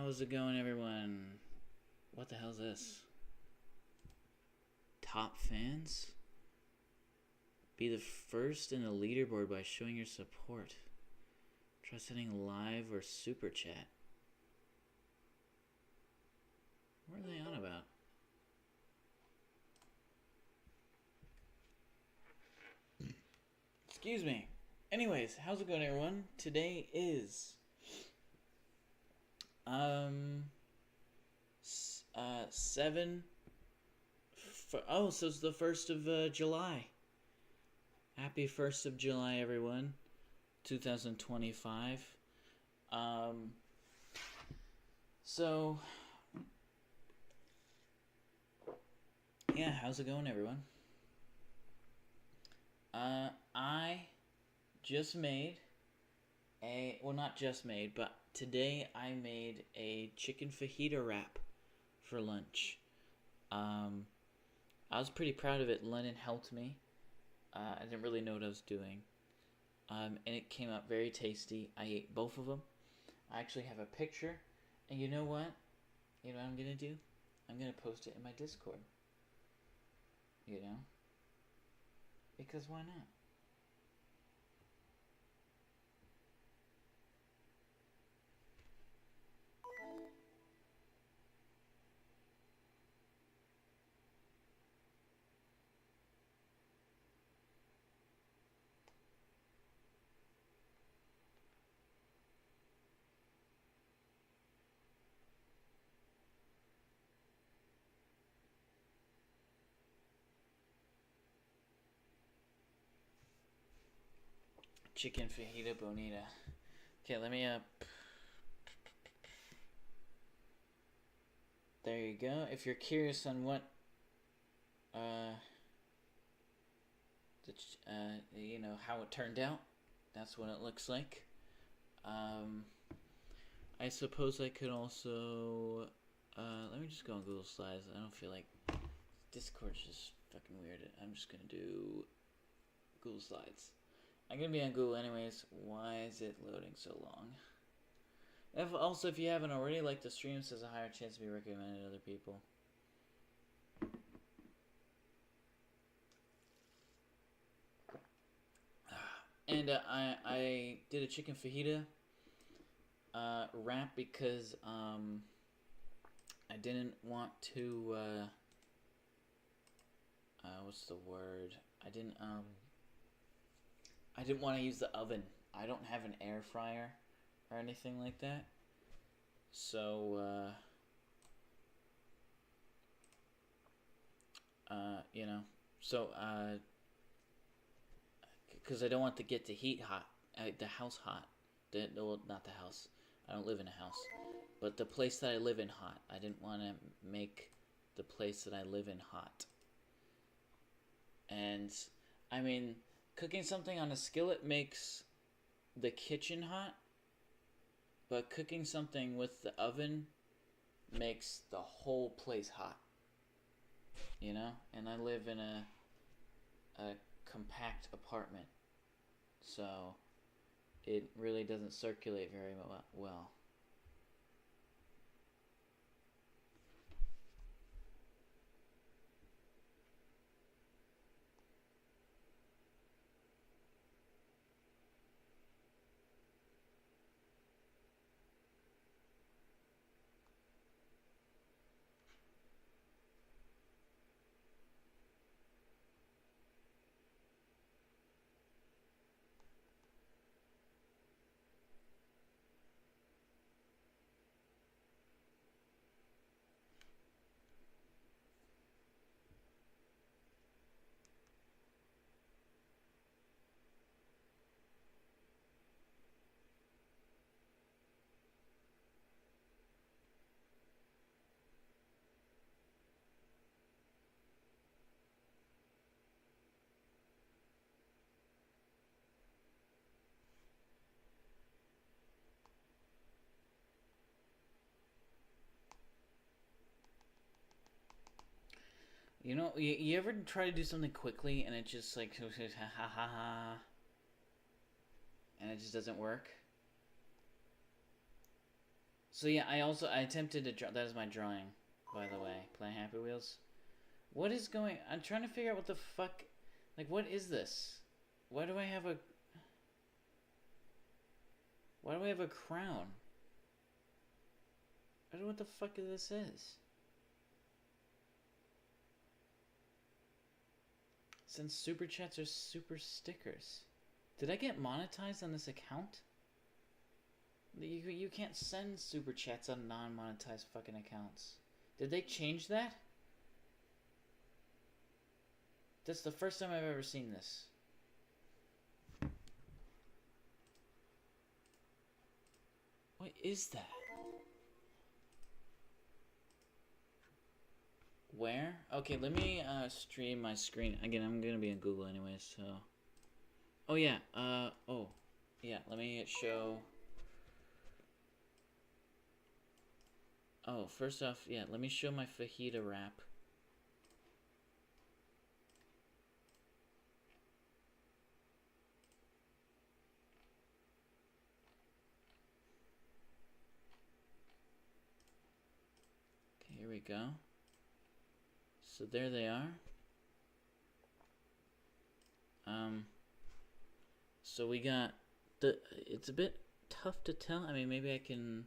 How's it going, everyone? What the hell's this? Top fans? Be the first in the leaderboard by showing your support. Try setting live or super chat. What are they on about? Excuse me. Anyways, how's it going, everyone? Today is so it's the 1st of July. Happy 1st of July, everyone. 2025. So yeah, how's it going, everyone? I just made not just made, but today I made a chicken fajita wrap for lunch. I was pretty proud of it. Lennon helped me. I didn't really know what I was doing. And it came out very tasty. I ate both of them. I actually have a picture. And you know what? You know what I'm going to do? I'm going to post it in my Discord. You know? Because why not? Chicken fajita bonita. Okay, let me there you go. If you're curious on what you know, how it turned out, that's what it looks like. I suppose I could also let me just go on Google Slides. I don't feel like Discord's just fucking weird. I'm just gonna do Google Slides. I'm gonna be on Google anyways. Why is it loading so long? If you haven't already, like the stream, says a higher chance to be recommended to other people. And I did a chicken fajita wrap because I didn't want to what's the word? I didn't want to use the oven. I don't have an air fryer or anything like that. So, you know, so, because I don't want to get the heat hot, the house hot. Well, not the house. I don't live in a house. But the place that I live in hot. I didn't want to make the place that I live in hot. And, I mean, cooking something on a skillet makes the kitchen hot, but cooking something with the oven makes the whole place hot. You know? And I live in a compact apartment, so it really doesn't circulate very well. You know, you ever try to do something quickly and it just like ha ha ha, and it just doesn't work? So yeah, I attempted to draw. That is my drawing, by the way. Play Happy Wheels. What is going? I'm trying to figure out what the fuck. Like, what is this? Why do I have a? Why do I have a crown? I don't know what the fuck this is. Since super chats are super stickers. Did I get monetized on this account? You can't send super chats on non-monetized fucking accounts. Did they change that? That's the first time I've ever seen this. What is that? Where? Okay, let me stream my screen. Again, I'm gonna be in Google anyways, so. Oh yeah, oh. Yeah, let me show. Oh, first off, yeah, let me show my fajita wrap. Okay, here we go. So there they are. So we got it's a bit tough to tell. I mean, maybe I can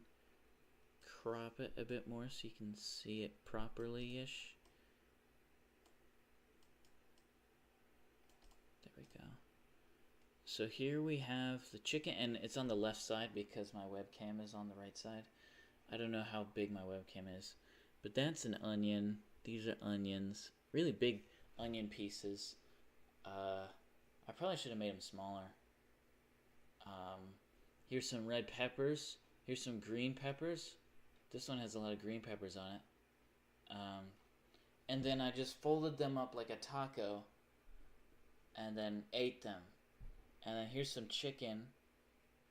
crop it a bit more so you can see it properly-ish. There we go. So here we have the chicken, and it's on the left side because my webcam is on the right side. I don't know how big my webcam is, but that's an onion. These are onions, really big onion pieces. I probably should have made them smaller. Here's some red peppers. Here's some green peppers. This one has a lot of green peppers on it. And then I just folded them up like a taco and then ate them. And then here's some chicken.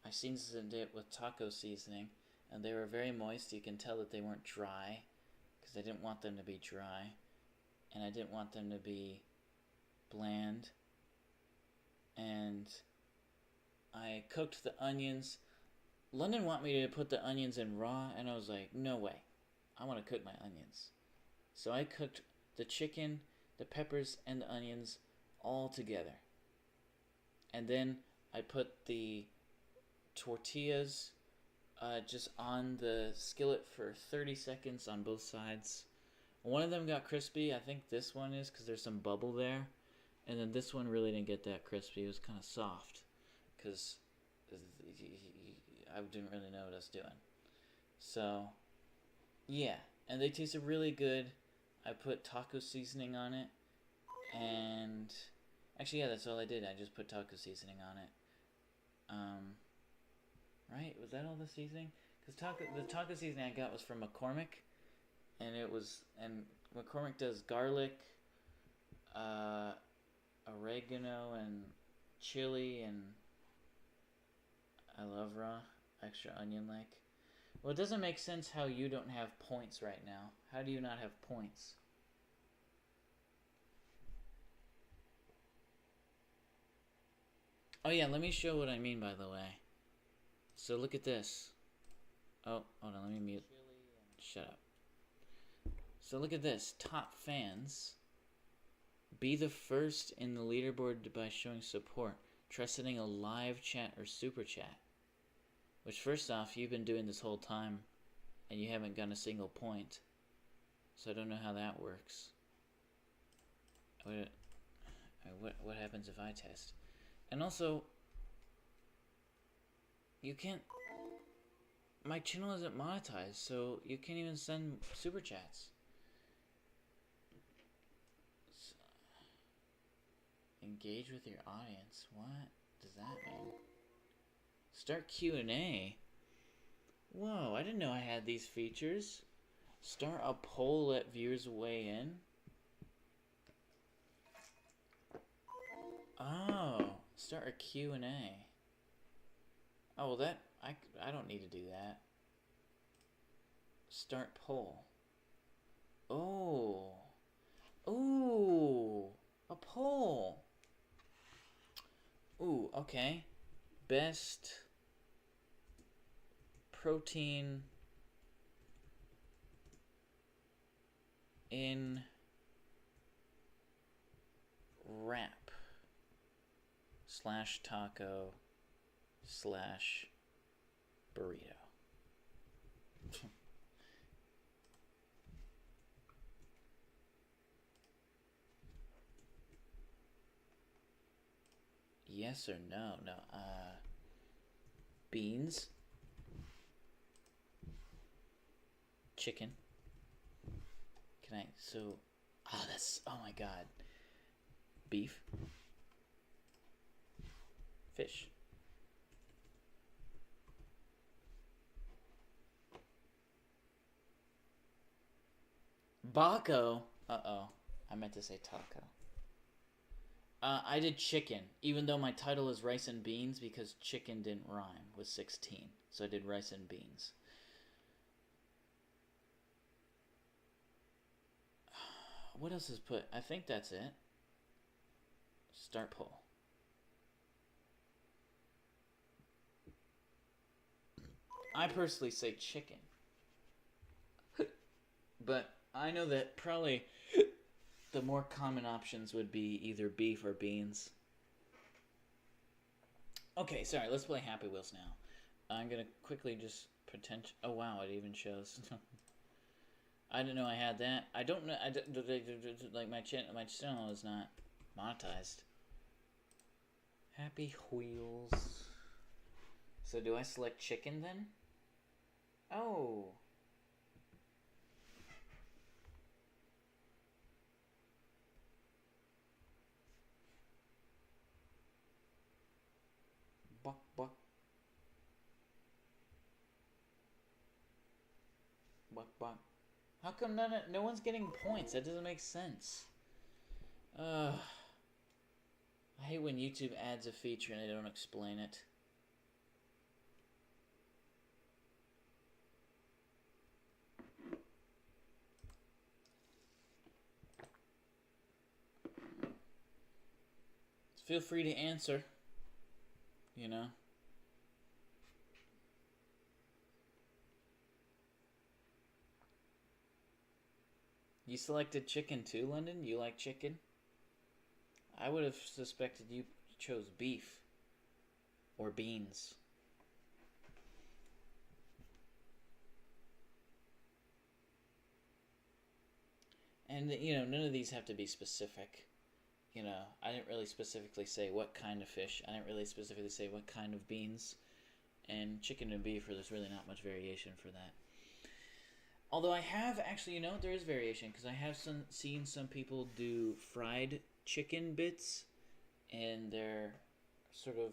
I seasoned it with taco seasoning, and they were very moist. You can tell that they weren't dry because I didn't want them to be dry, and I didn't want them to be bland. And I cooked the onions. London wanted me to put the onions in raw, and I was like, no way. I want to cook my onions. So I cooked the chicken, the peppers, and the onions all together. And then I put the tortillas just on the skillet for 30 seconds on both sides. One of them got crispy. I think this one is because there's some bubble there. And then this one really didn't get that crispy. It was kind of soft because I didn't really know what I was doing. So, yeah. And they tasted really good. I put taco seasoning on it. And actually, yeah, that's all I did. I just put taco seasoning on it. Right? Was that all the seasoning? Because the taco seasoning I got was from McCormick. And McCormick does garlic, oregano, and chili, and I love raw, extra onion-like. Well, it doesn't make sense how you don't have points right now. How do you not have points? Oh yeah, let me show what I mean, by the way. So look at this. Oh, hold on, let me mute. Shut up. So look at this. Top fans. Be the first in the leaderboard by showing support. Try sending a live chat or super chat. Which, first off, you've been doing this whole time and you haven't gotten a single point. So I don't know how that works. What happens if I test? And also, you can't... My channel isn't monetized, so you can't even send super chats. So, engage with your audience. What does that mean? Start Q&A. Whoa, I didn't know I had these features. Start a poll, let viewers weigh in. Oh, start a Q&A. Oh, well that, I don't need to do that. Start poll. Oh. Ooh, a poll. Ooh, okay. Best protein in wrap / taco / burrito. Yes or no? No. Beans. Chicken. Can I? So. Oh, that's. Oh my god. Beef. Fish. Baco. Uh-oh. I meant to say taco. I did chicken, even though my title is rice and beans, because chicken didn't rhyme with 16. So I did rice and beans. What else is put? I think that's it. Start poll. I personally say chicken. But I know that probably the more common options would be either beef or beans. Okay, sorry, let's play Happy Wheels now. I'm gonna quickly just pretend. Oh wow, it even shows. I didn't know I had that. I don't know. Like my channel is not monetized. Happy Wheels. So do I select chicken then? Oh. Buck, buck. Buck, buck. How come no one's getting points? That doesn't make sense. I hate when YouTube adds a feature and they don't explain it. Feel free to answer. You know? You selected chicken too, London? You like chicken? I would have suspected you chose beef. Or beans. And, you know, none of these have to be specific. You know, I didn't really specifically say what kind of fish. I didn't really specifically say what kind of beans. And chicken and beef, there's really not much variation for that. Although I have actually, you know, there is variation because I have seen some people do fried chicken bits in their sort of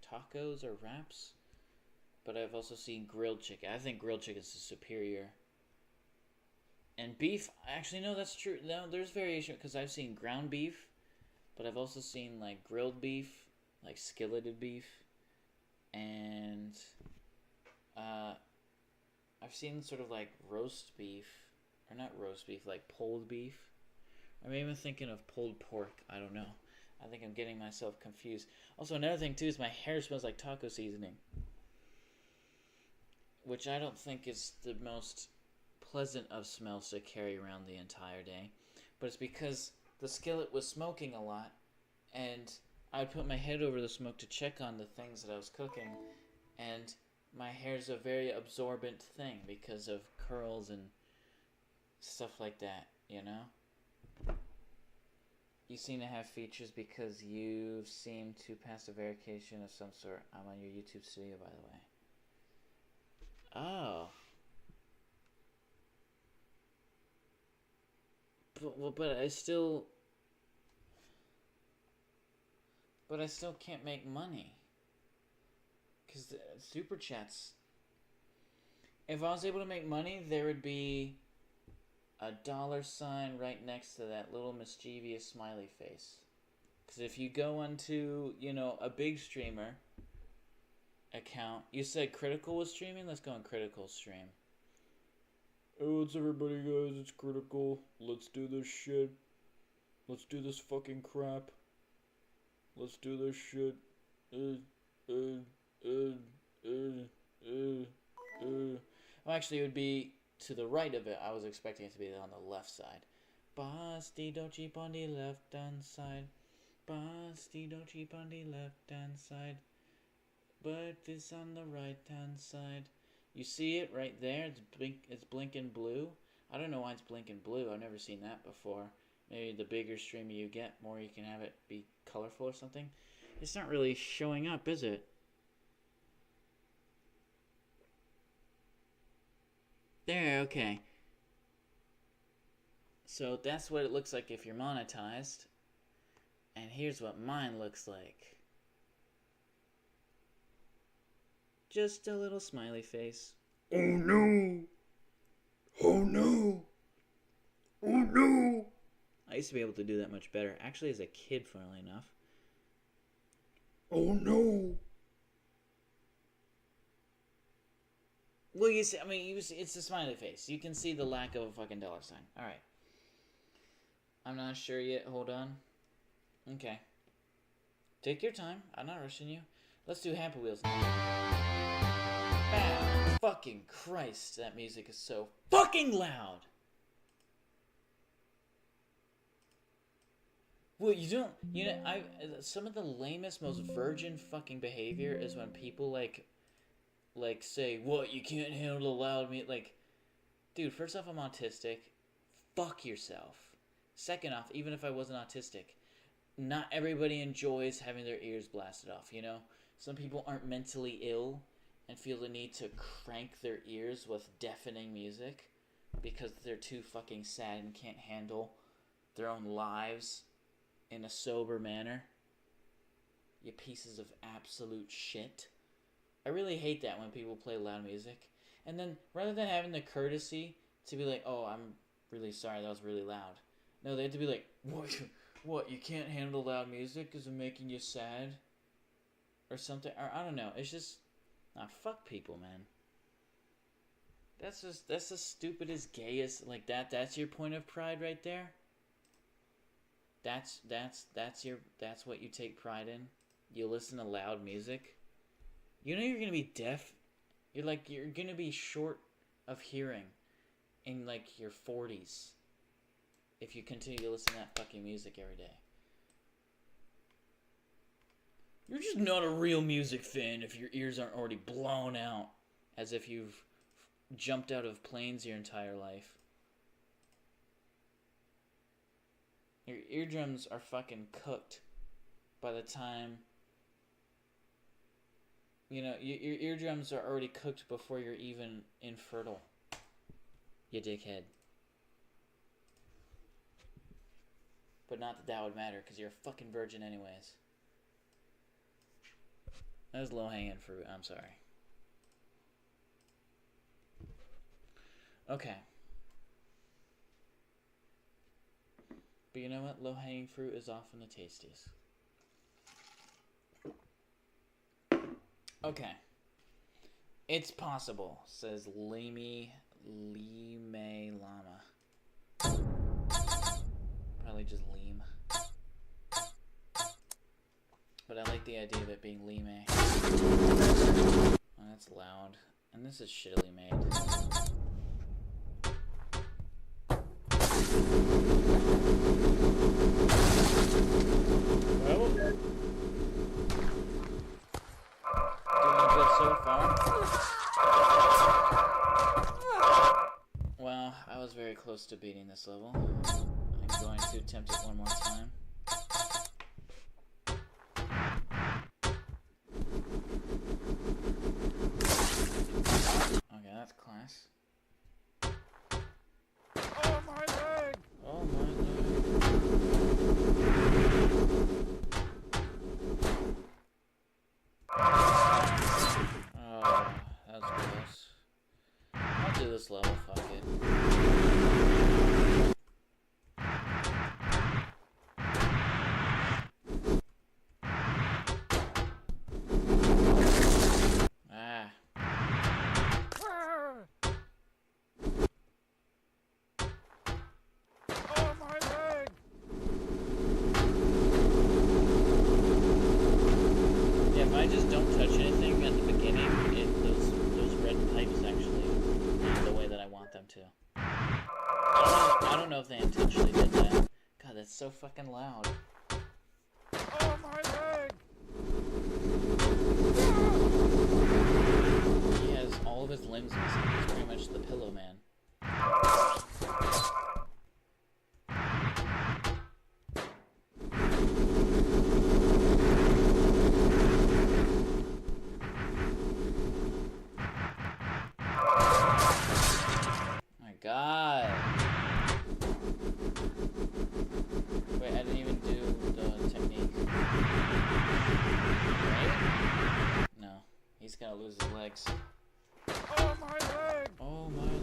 tacos or wraps. But I've also seen grilled chicken. I think grilled chicken is superior. And beef, actually, no, that's true. No, there's variation because I've seen ground beef, but I've also seen like grilled beef, like skilleted beef, and I've seen sort of like roast beef, or not roast beef, like pulled beef. Or maybe I'm thinking of pulled pork. I don't know. I think I'm getting myself confused. Also, another thing too is my hair smells like taco seasoning, which I don't think is the most pleasant of smells to carry around the entire day. But it's because the skillet was smoking a lot, and I'd put my head over the smoke to check on the things that I was cooking, and my hair's a very absorbent thing because of curls and stuff like that, you know? You seem to have features because you seem to pass a verification of some sort. I'm on your YouTube studio, by the way. Oh. But I still can't make money. Because the super chats. If I was able to make money, there would be a $sign right next to that little mischievous smiley face. Because if you go onto, you know, a big streamer account, you said Critical was streaming? Let's go on Critical stream. Oh, what's everybody, guys? It's Critical. Let's do this shit. Let's do this fucking crap. Let's do this shit. Well, actually, it would be to the right of it. I was expecting it to be on the left side. Basti don't cheap on the left hand side. Basti don't cheap on the left hand side. But it's on the right hand side. You see it right there? It's blinking blue. I don't know why it's blinking blue. I've never seen that before. Maybe the bigger streamer you get, more you can have it be colorful or something. It's not really showing up, is it? There, okay. So that's what it looks like if you're monetized. And here's what mine looks like. Just a little smiley face. Oh no! Oh no! Oh no! I used to be able to do that much better. Actually, as a kid, funnily enough. Oh no! Well, you see, I mean, it's a smiley face. You can see the lack of a fucking dollar sign. Alright. I'm not sure yet. Hold on. Okay. Take your time. I'm not rushing you. Let's do Happy Wheels now. Ah, fucking Christ, that music is so fucking loud! Well, some of the lamest, most virgin fucking behavior is when people, like say, what, you can't handle the loud music? Like, dude, first off, I'm autistic. Fuck yourself. Second off, even if I wasn't autistic, not everybody enjoys having their ears blasted off, you know? Some people aren't mentally ill and feel the need to crank their ears with deafening music because they're too fucking sad and can't handle their own lives in a sober manner. You pieces of absolute shit. I really hate that when people play loud music. And then, rather than having the courtesy to be like, oh, I'm really sorry, that was really loud. No, they have to be like, what, you can't handle loud music because it's making you sad? Or something, or I don't know, it's just, fuck people, man. That's the stupidest, gayest, like that's your point of pride right there? That's what you take pride in? You listen to loud music? You know you're gonna be deaf? You're gonna be short of hearing in, like, your 40s if you continue to listen to that fucking music every day. You're just not a real music fan if your ears aren't already blown out as if you've jumped out of planes your entire life. Your eardrums are fucking cooked by the time... You know, your eardrums are already cooked before you're even infertile. You dickhead. But not that would matter, because you're a fucking virgin anyways. That was low-hanging fruit. I'm sorry. Okay. But you know what? Low-hanging fruit is often the tastiest. Okay. It's possible, says Lime Llama. Probably just Lime. But I like the idea of it being Lime. Oh, that's loud. And this is shittily made. Well, doing good so far. Well, I was very close to beating this level. I'm going to attempt it one more time. Okay, that's class. Oh, my leg! Oh my leg. Oh, that was close. I'll do this level, fuck it. Ah. Oh, my leg! Yeah, if I just don't touch anything at the beginning, those red pipes actually move the way that I want them to. I don't know if they intentionally did God, that's so fucking loud. Oh, my leg! He has all of his limbs missing. He's pretty much the Pillow Man. My God. Wait, I didn't even do the technique. Right? No. He's gonna lose his legs. Oh, my leg! Oh, my leg.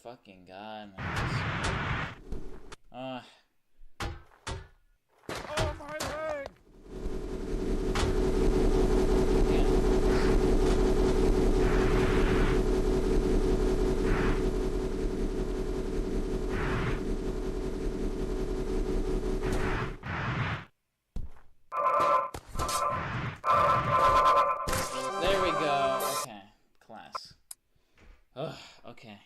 Fucking God, man. Ah. Oh, my leg! There we go. Okay, class. Ugh, okay.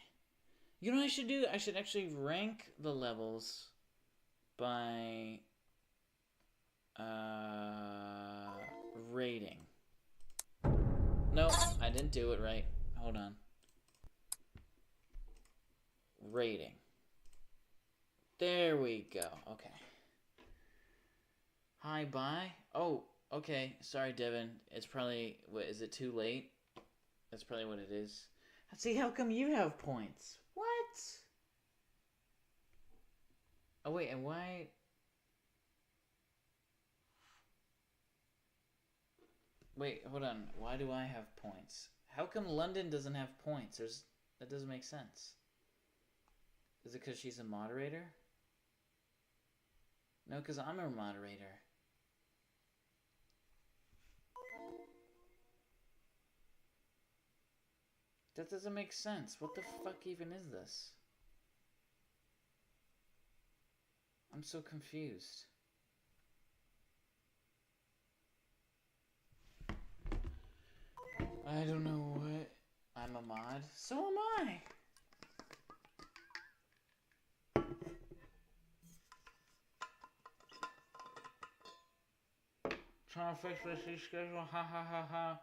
You know what I should do? I should actually rank the levels by rating. No, I didn't do it right. Hold on. Rating. There we go. Okay. Hi, bye. Oh, okay. Sorry, Devin. It's probably... What, is it too late? That's probably what it is. See, how come you have points? What? Oh, wait, and why... Wait, hold on. Why do I have points? How come London doesn't have points? That doesn't make sense. Is it because she's a moderator? No, because I'm a moderator. That doesn't make sense. What the fuck even is this? I'm so confused. I don't know what. I'm a mod. So am I. Trying to fix this schedule. Ha ha ha ha.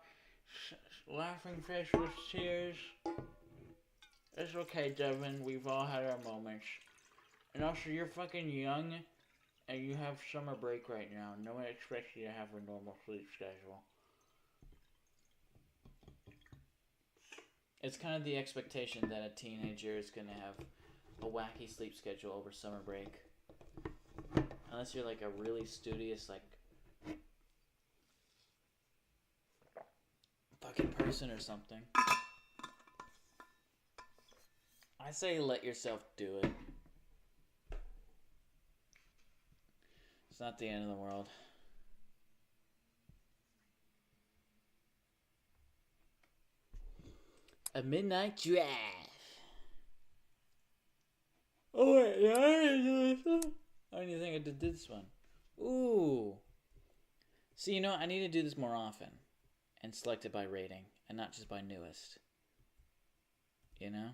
Laughing face with tears. It's okay, Devin. We've all had our moments. And also, you're fucking young, and you have summer break right now. No one expects you to have a normal sleep schedule. It's kind of the expectation that a teenager is gonna have a wacky sleep schedule over summer break. Unless you're like a really studious, like, fucking person or something. I say let yourself do it. It's not the end of the world. A midnight drive. Oh wait, yeah, I didn't do this one. I don't even think I did this one. Ooh. See, you know, I need to do this more often. And select it by rating. And not just by newest. You know?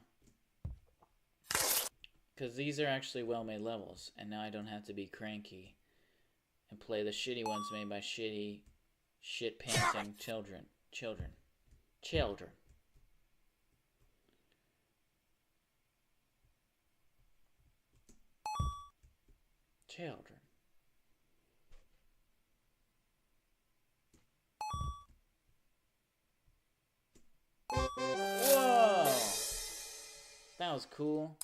Because these are actually well-made levels. And now I don't have to be cranky. And play the shitty ones made by shitty, shit-pantsing children. Children. Whoa! That was cool.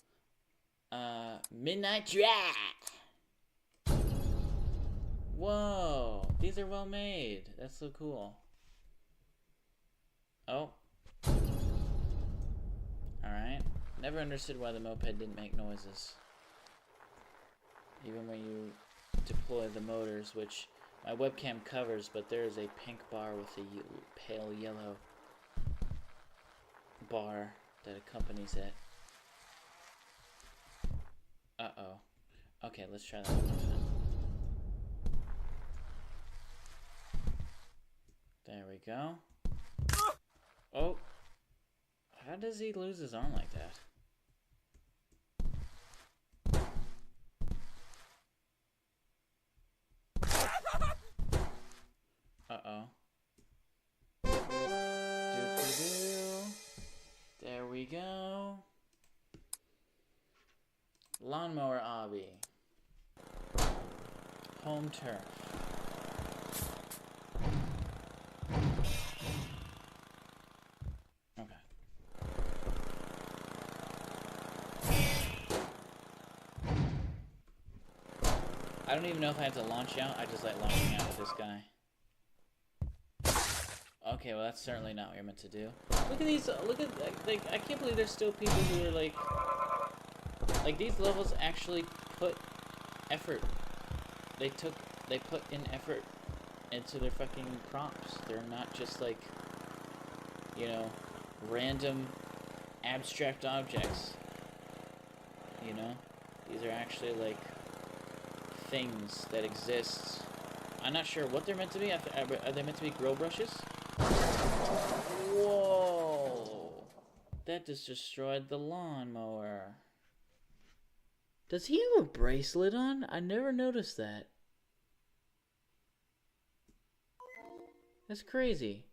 Midnight Drive! Whoa! These are well made. That's so cool. Oh. Alright. Never understood why the moped didn't make noises. Even when you deploy the motors, which my webcam covers, but there is a pink bar with a pale yellow bar that accompanies it. Uh-oh. Okay, let's try that one more time. There we go. Oh. How does he lose his arm like that? Uh-oh. Doo-doo-doo. There we go. Lawnmower obby. Home turf. Okay. I don't even know if I have to launch out. I just like launching out with this guy. Okay, well that's certainly not what you're meant to do. Look at these, look at, like, I can't believe there's still people who are like these levels actually put effort. They put in effort into their fucking prompts. They're not just like, you know, random abstract objects. You know? These are actually like things that exist. I'm not sure what they're meant to be. Are they meant to be grill brushes? Whoa! That just destroyed the lawnmower. Does he have a bracelet on? I never noticed that. That's crazy.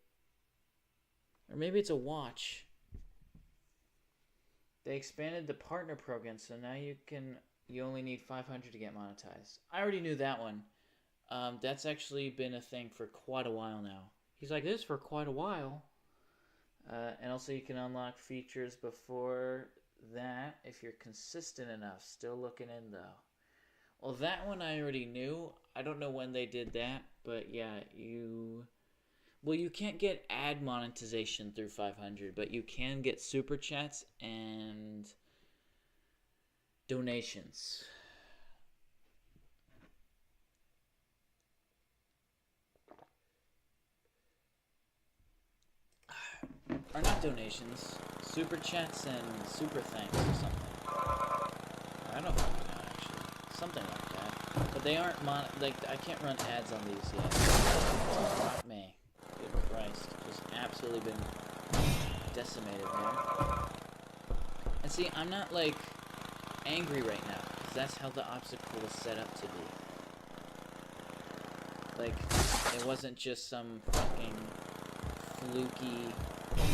Or maybe it's a watch. They expanded the partner program, so now you only need 500 to get monetized. I already knew that one. That's actually been a thing for quite a while now. He's like this for quite a while. And also you can unlock features before that if you're consistent enough. Still looking in though. Well, that one I already knew. I don't know when they did that, but yeah, you can't get ad monetization through 500, but you can get super chats and donations. Or not donations, super chats and super thanks or something. I don't fucking know actually. Something like that. But they aren't I can't run ads on these yet. Not me. Good Christ. Just absolutely been decimated there. And see, I'm not like angry right now, because that's how the obstacle was set up to be. Like, it wasn't just some fucking fluky.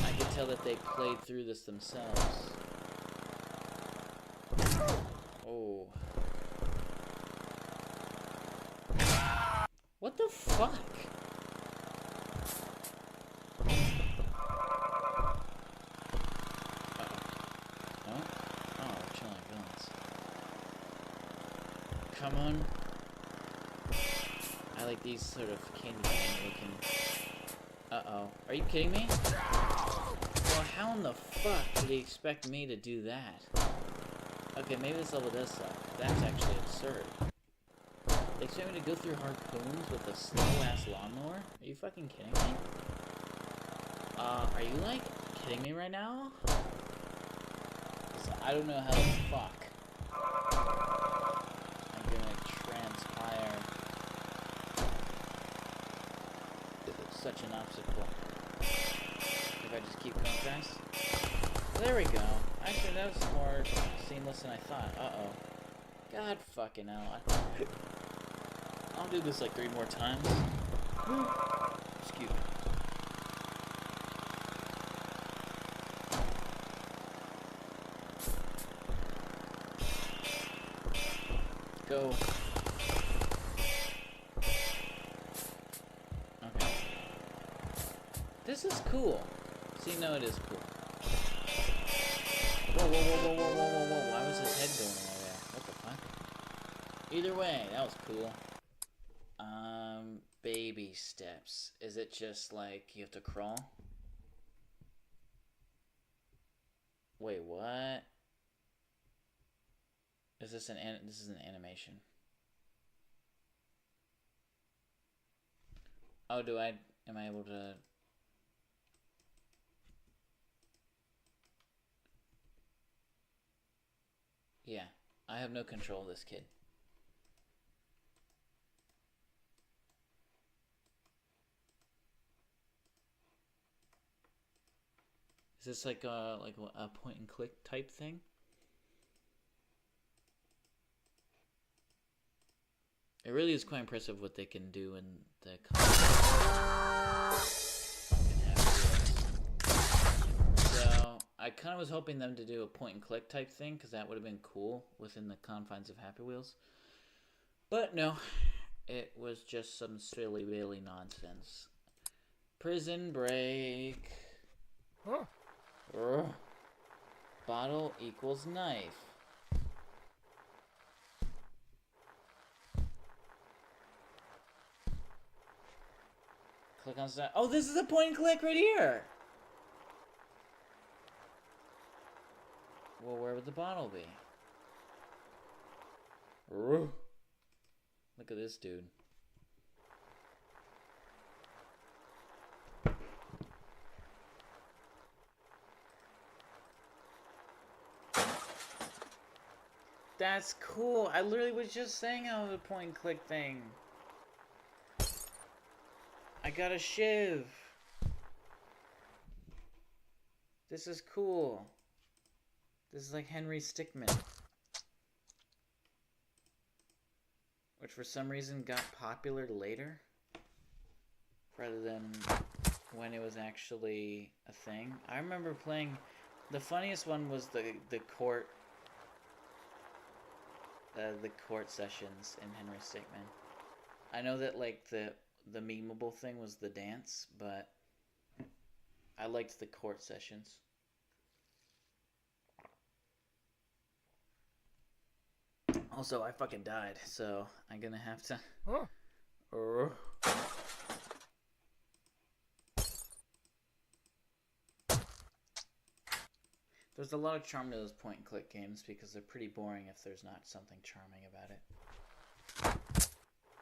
I could tell that they played through this themselves. Oh. What the fuck? Uh-oh. No? Oh, we're chilling our villains. Come on. I like these sort of candy cane looking. Uh-oh. Are you kidding me? Well, how in the fuck did he expect me to do that? Okay, maybe this level does suck. That's actually absurd. They expect me to go through harpoons with a slow-ass lawnmower? Are you fucking kidding me? Are you, like, kidding me right now? 'Cause I don't know how the fuck I'm gonna transpire such an obstacle. If I just keep going fast. There we go. Actually, that was more seamless than I thought. Uh-oh. God fucking hell. I'll do this like 3 more times. Excuse me. Go. Okay. This is cool. See, no, it is cool. Whoa, whoa, whoa, whoa, whoa, whoa, whoa, whoa. Why was his head going away there? What the fuck? Either way, that was cool. Baby steps. Is it just like you have to crawl? Wait, what? Is this this is an animation? Oh, am I able to? Yeah, I have no control of this kid. Is this like a point and click type thing? It really is quite impressive what they can do in the So I kind of was hoping them to do a point and click type thing because that would have been cool within the confines of Happy Wheels. But no, it was just some silly willy nonsense. Prison break. Huh? Bottle equals knife. Click on start. Oh, this is a point and click right here. Well, where would the bottle be? Look at this dude. That's cool. I literally was just saying how the point and click thing. I got a shiv. This is cool. This is like Henry Stickmin. Which for some reason got popular later. Rather than when it was actually a thing. I remember playing... The funniest one was the court... the court sessions in Henry Stickmin. I know that like the memeable thing was the dance, but I liked the court sessions. Also, I fucking died, so I'm gonna have to... Huh? There's a lot of charm to those point and click games because they're pretty boring if there's not something charming about it.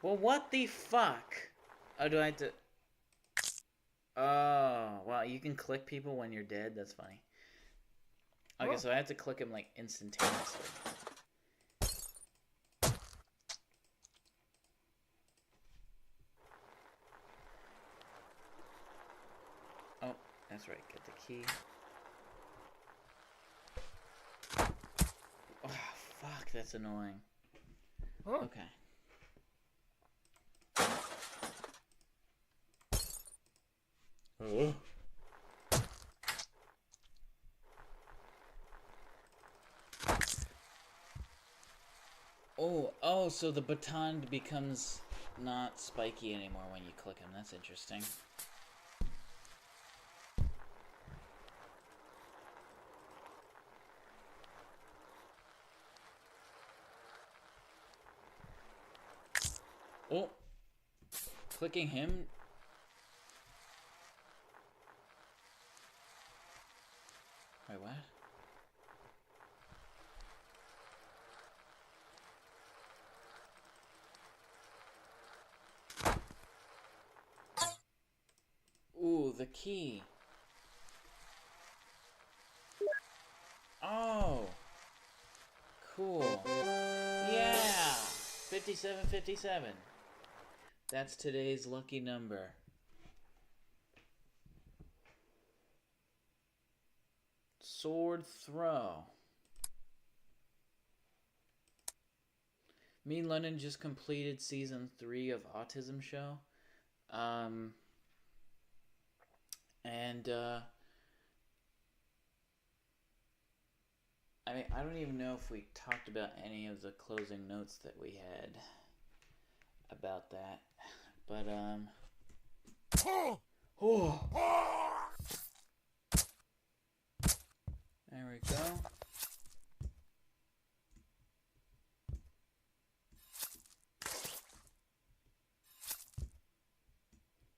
Well, what the fuck? Oh, do I have to... Oh, wow, you can click people when you're dead? That's funny. Okay, so I have to click them, like, instantaneously. Oh, that's right, get the key. Oh, fuck, that's annoying. Okay. Oh. Oh, so the baton becomes not spiky anymore when you click him. That's interesting. Oh, clicking him. Wait, what? Ooh, the key. Oh. Cool. Yeah. 5757. That's today's lucky number. Sword throw. Me and London just completed season 3 of Autism Show. I mean, I don't even know if we talked about any of the closing notes that we had about that. But, oh. There we go.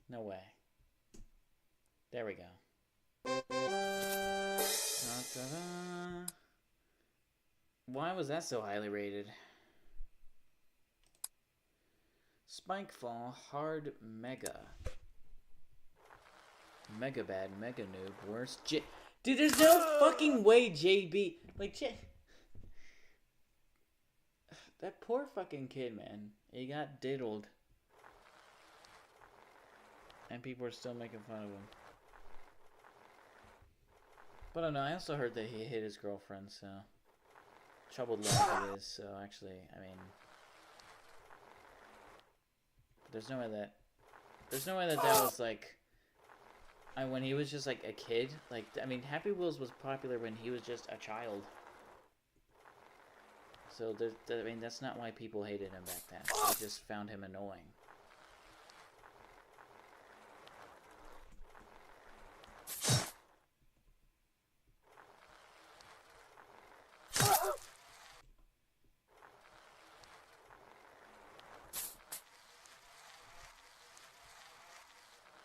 No way. There we go. Da-da-da. Why was that so highly rated? Spikefall Hard Mega. Mega bad, mega noob, worst Dude, there's no fucking way JB... Like, That poor fucking kid, man. He got diddled. And people are still making fun of him. But I don't know, I also heard that he hit his girlfriend, so... Troubled life it is, so actually, I mean... There's no way that that was, like... when he was just, like, a kid. Like, I mean, Happy Wheels was popular when he was just a child. So, I mean, that's not why people hated him back then. They just found him annoying.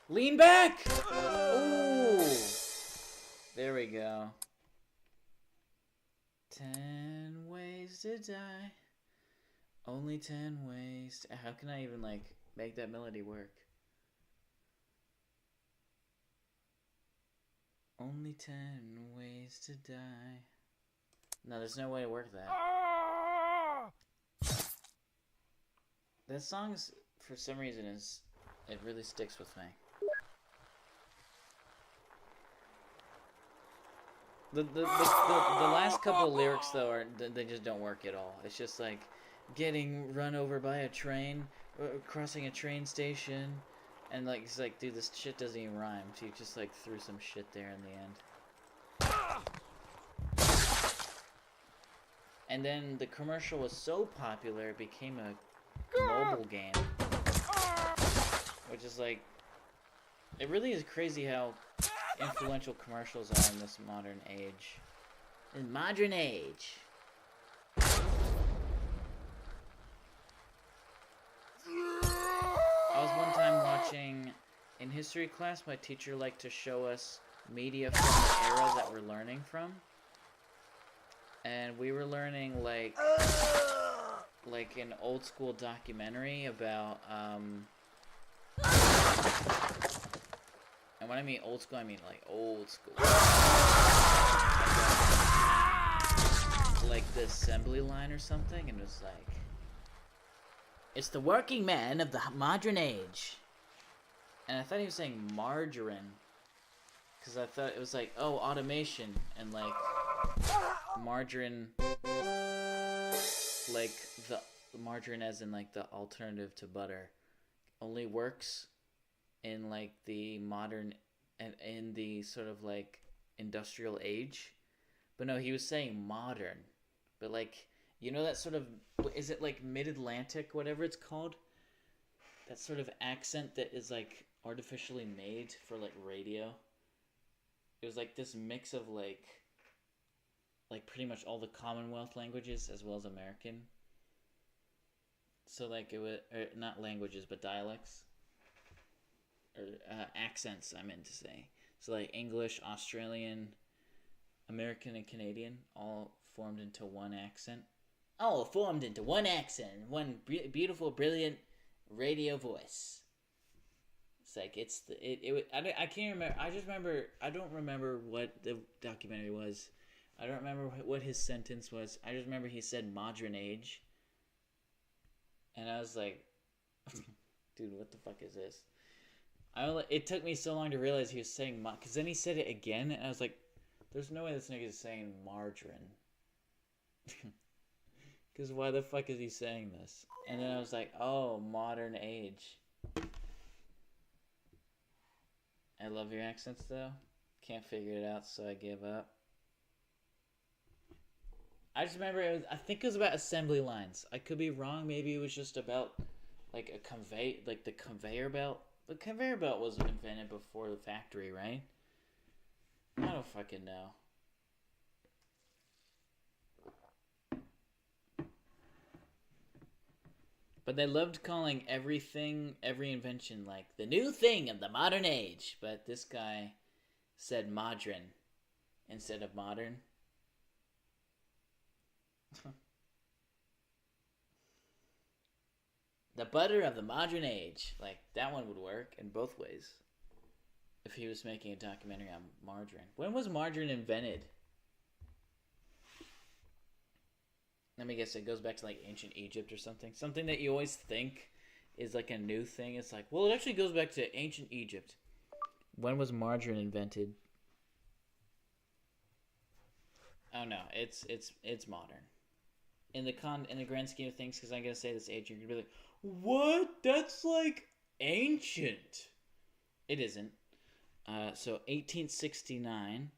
Lean back! Ooh! There we go. 10 ways to die. Only 10 ways to... How can I even, like, make that melody work? Only 10 ways to die. No, there's no way to work that. That song's, for some reason, it really sticks with me. The last couple of lyrics, though, they just don't work at all. It's just like getting run over by a train, crossing a train station, and like it's like, dude, this shit doesn't even rhyme. So you just like threw some shit there in the end. And then the commercial was so popular, it became a mobile game, which is like, it really is crazy how influential commercials are in this modern age. In modern age. I was one time watching, in history class, my teacher liked to show us media from the era that we're learning from. And we were learning, like an old school documentary about, and when I mean old school, I mean like old school. Like the assembly line or something, and it was like, it's the working man of the modern age. And I thought he was saying margarine, because I thought it was like, oh, automation, and like margarine, like the margarine as in like the alternative to butter, only works in like the modern and in the sort of like industrial age. But no, he was saying modern, but like, you know, that sort of, is it like mid-Atlantic, whatever it's called, that sort of accent that is like artificially made for like radio. It was like this mix of like pretty much all the Commonwealth languages as well as American. So like it was, or not languages but dialects, or accents, I meant to say. So like English, Australian, American, and Canadian all formed into one accent. All formed into one accent, one beautiful, brilliant radio voice. It's like I can't remember. I just remember. I don't remember what the documentary was. I don't remember what his sentence was. I just remember he said modern age, and I was like, dude, what the fuck is this? It took me so long to realize he was saying because then he said it again, and I was like, there's no way this nigga is saying margarine. Because why the fuck is he saying this? And then I was like, oh, modern age. I love your accents, though. Can't figure it out, so I gave up. I just remember I think it was about assembly lines. I could be wrong. Maybe it was just about like the conveyor belt. The conveyor belt was invented before the factory, right? I don't fucking know. But they loved calling every invention like the new thing of the modern age. But this guy said modern instead of modern. The butter of the modern age. Like, that one would work in both ways. If he was making a documentary on margarine. When was margarine invented? Let me guess, it goes back to like ancient Egypt or something. Something that you always think is like a new thing. It's like, well, it actually goes back to ancient Egypt. When was margarine invented? Oh no, it's modern. In the grand scheme of things, because I'm gonna say this age, you're gonna be like, what? That's like ancient. It isn't. So 1869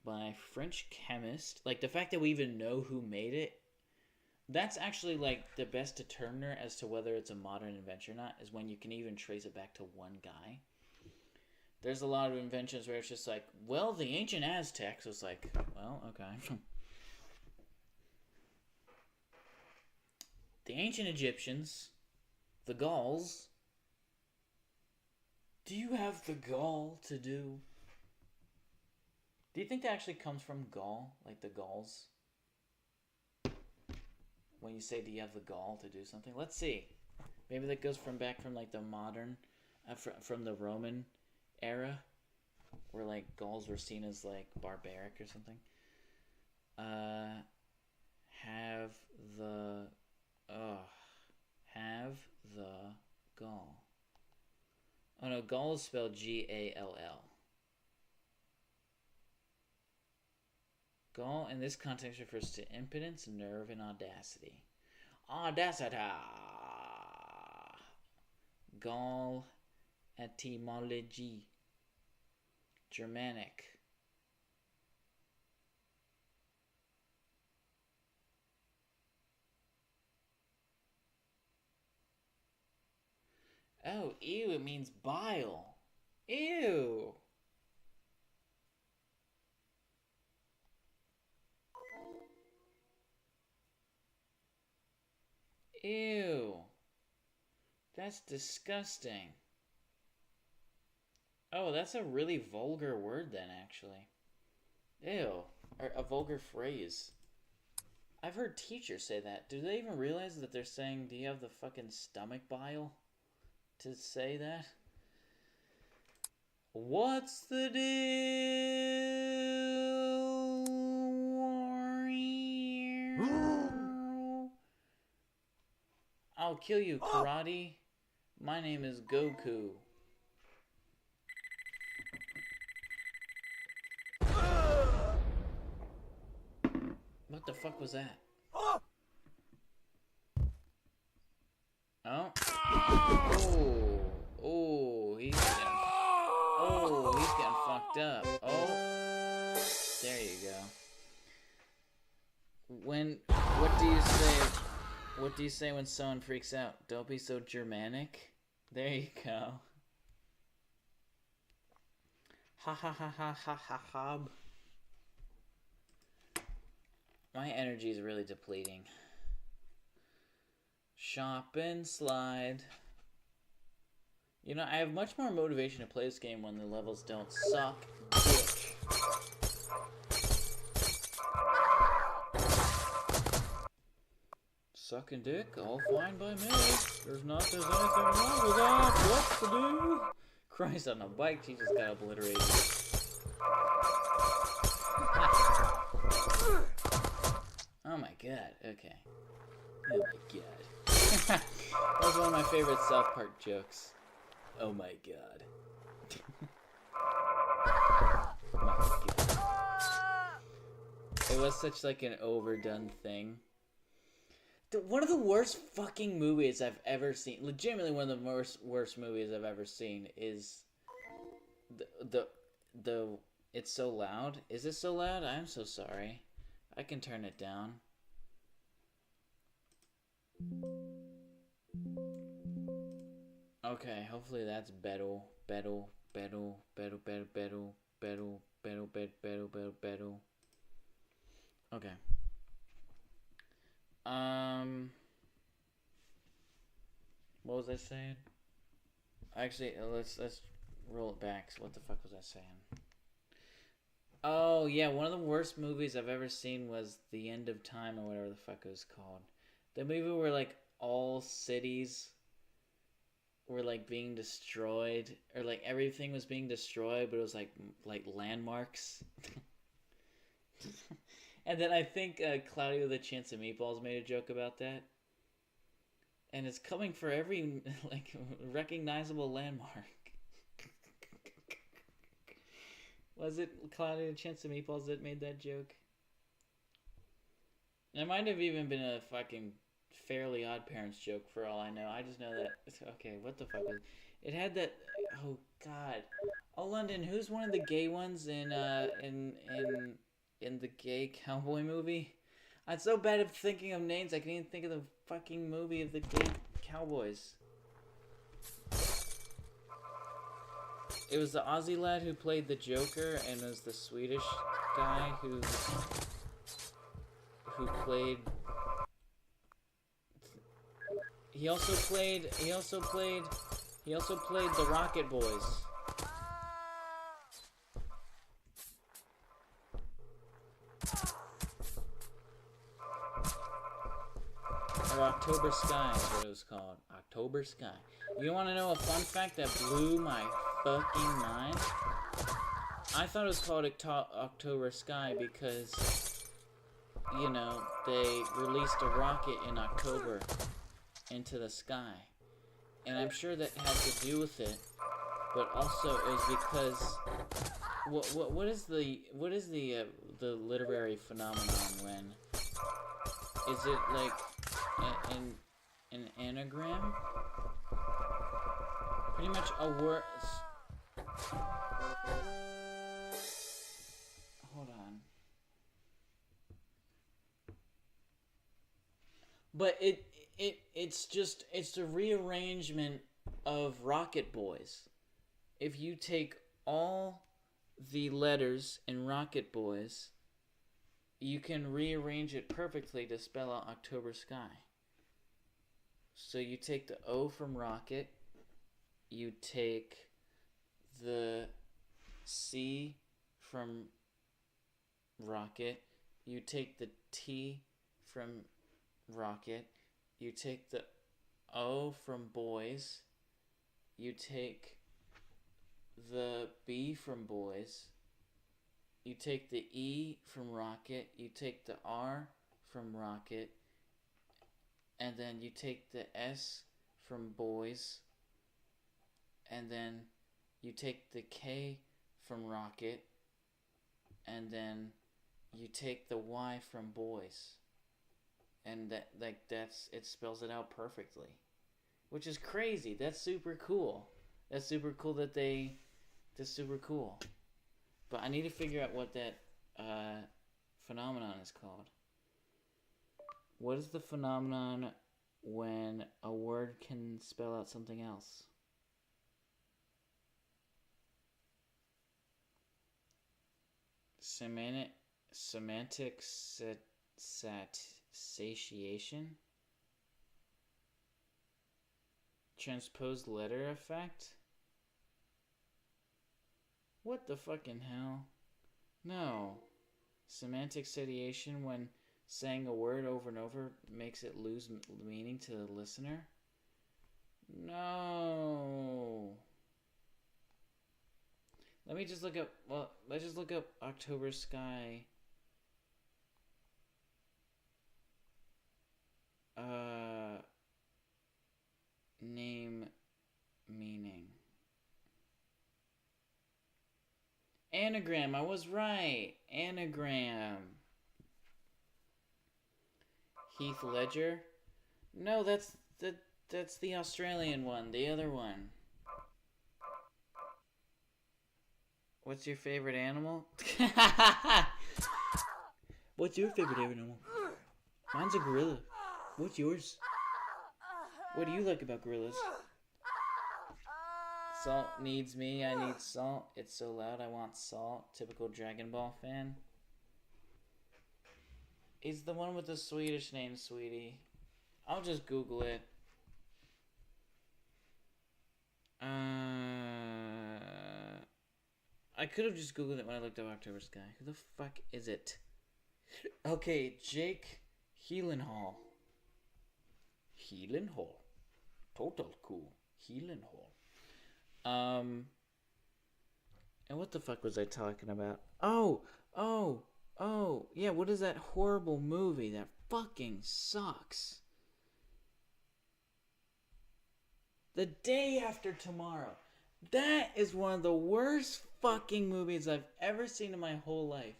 by French chemist. Like the fact that we even know who made it, that's actually like the best determiner as to whether it's a modern invention or not, is when you can even trace it back to one guy. There's a lot of inventions where it's just like, well, the ancient Aztecs was like, well, okay. The ancient Egyptians, the Gauls. Do you have the gall to do? Do you think that actually comes from Gaul, like the Gauls? When you say, do you have the gall to do something? Let's see. Maybe that goes from back from like the modern, from the Roman era, where like Gauls were seen as like barbaric or something. Have the gall. Oh no, gall is spelled Gall. Gall in this context refers to impotence, nerve, and audacity. Audacity. Gall etymology. Germanic. Oh, ew, it means bile. Ew. Ew. That's disgusting. Oh, that's a really vulgar word then, actually. Ew. Or a vulgar phrase. I've heard teachers say that. Do they even realize that they're saying, do you have the fucking stomach bile to say that? What's the deal? I'll kill you, karate. My name is Goku. What the fuck was that? Oh. Oh, he's getting fucked up. Oh, there you go. What do you say when someone freaks out? Don't be so Germanic. There you go. Ha ha ha ha ha ha ha. My energy is really depleting. Shop and slide. You know, I have much more motivation to play this game when the levels don't suck dick. Sucking dick, all fine by me. There's anything wrong with that. What to do? Christ, on a bike, she just got obliterated. Oh my god, okay. Oh my god. That was one of my favorite South Park jokes. Oh my god. Oh my god. It was such like an overdone thing. One of the worst fucking movies I've ever seen, legitimately one of the worst movies I've ever seen, is the It's so loud. Is it so loud? I'm so sorry. I can turn it down. Okay, hopefully that's better. Okay. What was I saying? Actually, let's roll it back. So what the fuck was I saying? Oh yeah, one of the worst movies I've ever seen was The End of Time or whatever the fuck it was called. The movie where like all cities were like being destroyed, or like everything was being destroyed, but it was like landmarks. And then I think Cloudy with a Chance of Meatballs made a joke about that. And it's coming for every like recognizable landmark. Was it Cloudy with a Chance of Meatballs that made that joke? It might have even been a fucking Fairly Odd Parents joke for all I know. I just know that. Okay, what the fuck was it? It had that. Oh God. Oh, London. Who's one of the gay ones in the gay cowboy movie? I'm so bad at thinking of names. I can't even think of the fucking movie of the gay cowboys. It was the Aussie lad who played the Joker, and was the Swedish guy who played. He also played the Rocket Boys. Or October Sky is what it was called. October Sky. You want to know a fun fact that blew my fucking mind? I thought it was called October Sky because, you know, they released a rocket in October into the sky. And I'm sure that had to do with it. But also it was because what is the literary phenomenon when is it like an anagram? Pretty much a word. Hold on. But it's a rearrangement of Rocket Boys. If you take all the letters in Rocket Boys, you can rearrange it perfectly to spell out October Sky. So you take the O from Rocket, you take the C from Rocket, you take the T from Rocket, you take the O from Boys, you take the B from Boys, you take the E from Rocket, you take the R from Rocket, and then you take the S from Boys, and then you take the K from Rocket, and then you take the Y from Boys. And it spells it out perfectly. Which is crazy. That's super cool. That's super cool. But I need to figure out what that phenomenon is called. What is the phenomenon when a word can spell out something else? Semantic satiation? Transposed letter effect? What the fucking hell? No. Semantic satiation when saying a word over and over makes it lose meaning to the listener? No. Let's just look up October Sky. Name meaning. Anagram, I was right. Anagram. Heath Ledger? No, that's the Australian one, the other one. What's your favorite animal? What's your favorite animal? Mine's a gorilla. What's yours? What do you like about gorillas? Salt needs me, I need salt. It's so loud, I want salt. Typical Dragon Ball fan. He's the one with the Swedish name, sweetie. I'll just Google it. I could have just Googled it when I looked up October Sky. Who the fuck is it? Okay, Jake Heelenhall. Heelenhall. Total cool. Heelenhall. And what the fuck was I talking about? Oh! Oh, yeah, what is that horrible movie that fucking sucks? The Day After Tomorrow. That is one of the worst fucking movies I've ever seen in my whole life.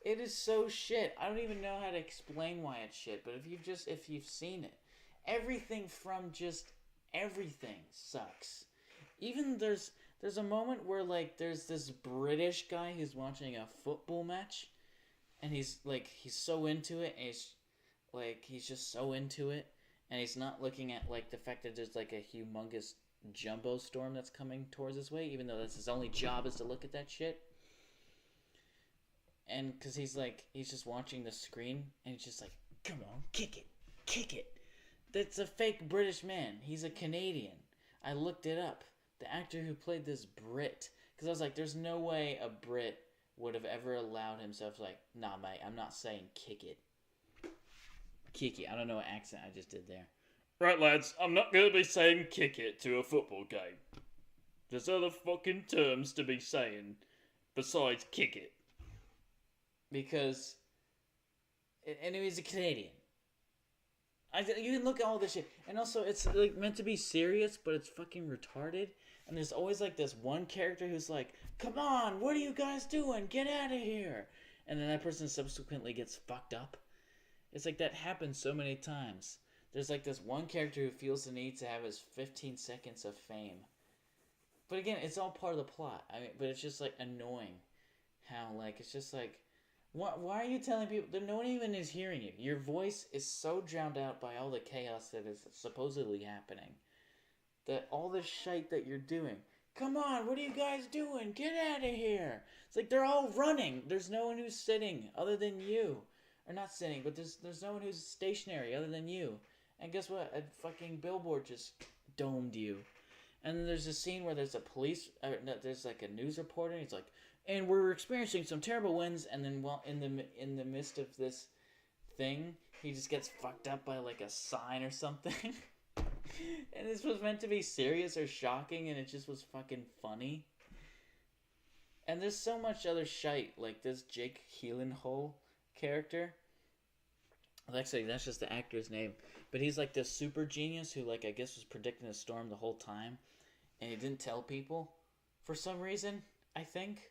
It is so shit. I don't even know how to explain why it's shit, but if you've seen it, everything from just everything sucks. Even there's a moment where like there's this British guy who's watching a football match and he's so into it and he's just so into it and he's not looking at like the fact that there's like a humongous jumbo storm that's coming towards his way, even though that's his only job is to look at that shit. And because he's just watching the screen and he's just like, come on, kick it, kick it. That's a fake British man. He's a Canadian. I looked it up. The actor who played this Brit, because I was like, there's no way a Brit would have ever allowed himself like, nah, mate, I'm not saying kick it. Kick it. I don't know what accent I just did there. Right, lads, I'm not going to be saying kick it to a football game. There's other fucking terms to be saying besides kick it. Because, and he's a Canadian. You can look at all this shit, and also it's like meant to be serious, but it's fucking retarded. And there's always like this one character who's like, "Come on, what are you guys doing? Get out of here!" And then that person subsequently gets fucked up. It's like that happens so many times. There's like this one character who feels the need to have his 15 seconds of fame. But again, it's all part of the plot. I mean, but it's just like annoying how like it's just like. Why are you telling people that no one even is hearing you? Your voice is so drowned out by all the chaos that is supposedly happening. That all the shite that you're doing. Come on, what are you guys doing? Get out of here. It's like they're all running. There's no one who's sitting other than you. Or not sitting, but there's no one who's stationary other than you. And guess what? A fucking billboard just domed you. And then there's a scene where there's there's like a news reporter, and he's like, and we're experiencing some terrible winds, and then in the midst of this thing, he just gets fucked up by like a sign or something. And this was meant to be serious or shocking, and it just was fucking funny. And there's so much other shite, like this Jake Gyllenhaal character. Actually, that's just the actor's name. But he's like this super genius who, like, I guess was predicting a storm the whole time. And he didn't tell people for some reason, I think.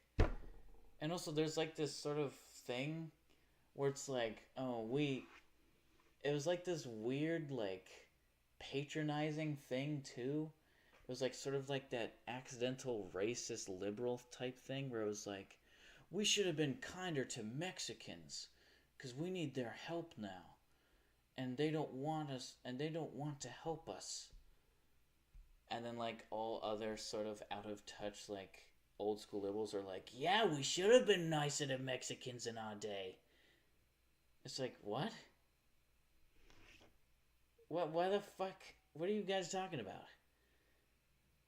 And also, there's like this sort of thing where it's like, it was like this weird, like, patronizing thing, too. It was like sort of like that accidental racist liberal type thing where it was like, we should have been kinder to Mexicans because we need their help now. And they don't want us, and they don't want to help us. And then, like, all other sort of out of touch, like, old school liberals are like, yeah, we should have been nicer to Mexicans in our day. It's like, what? Why the fuck? What are you guys talking about?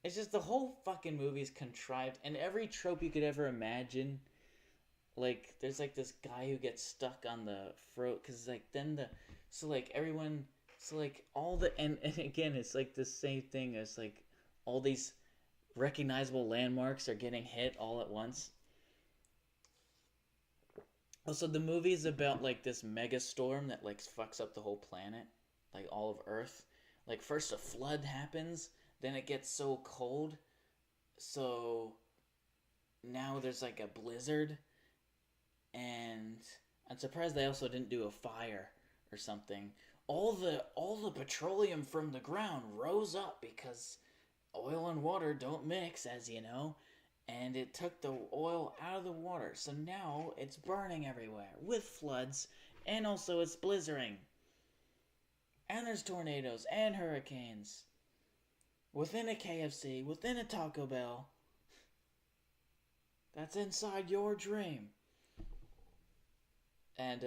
It's just the whole fucking movie is contrived, and every trope you could ever imagine. Like, there's like this guy who gets stuck on the throat, because like then the so like everyone so like all the and again it's like the same thing as like all these recognizable landmarks are getting hit all at once. Also, the movie is about like this mega storm that like fucks up the whole planet, like all of Earth. Like first a flood happens, then it gets so cold, so now there's like a blizzard, and I'm surprised they also didn't do a fire or something. All the petroleum from the ground rose up because oil and water don't mix, as you know, and it took the oil out of the water. So now it's burning everywhere with floods, and also it's blizzarding. And there's tornadoes and hurricanes. Within a KFC, within a Taco Bell. That's inside your dream. And,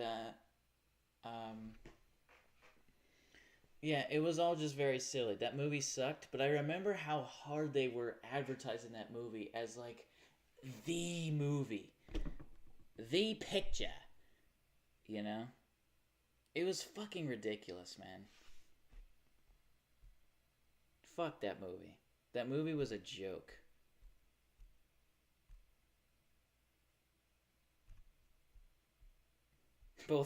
yeah, it was all just very silly. That movie sucked, but I remember how hard they were advertising that movie as, like, the movie. The picture. You know? It was fucking ridiculous, man. Fuck that movie. That movie was a joke. But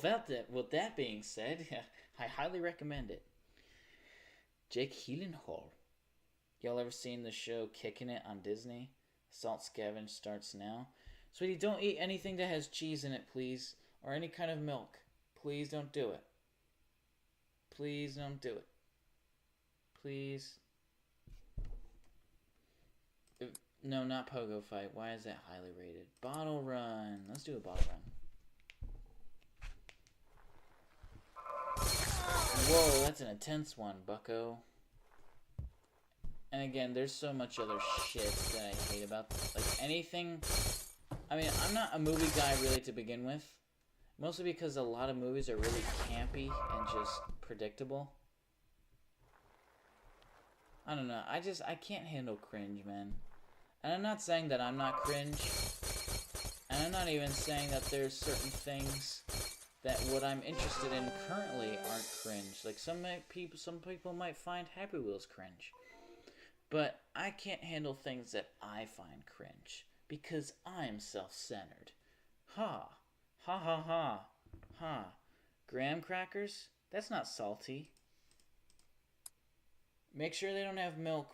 with that being said, I highly recommend it. Jake Gyllenhaal. Y'all ever seen the show Kicking It on Disney? Salt Scavenge starts now. Sweetie, don't eat anything that has cheese in it, please. Or any kind of milk. Please don't do it. Please don't do it. Please. No, not Pogo Fight. Why is that highly rated? Bottle Run. Let's do a bottle run. Whoa, that's an intense one, bucko. And again, there's so much other shit that I hate about this. Like, anything... I mean, I'm not a movie guy really to begin with. Mostly because a lot of movies are really campy and just predictable. I don't know. I can't handle cringe, man. And I'm not saying that I'm not cringe. And I'm not even saying that there's certain things that what I'm interested in currently aren't cringe. Like, some people might find Happy Wheels cringe. But I can't handle things that I find cringe. Because I'm self-centered. Ha. Ha ha ha. Ha. Graham crackers? That's not salty. Make sure they don't have milk.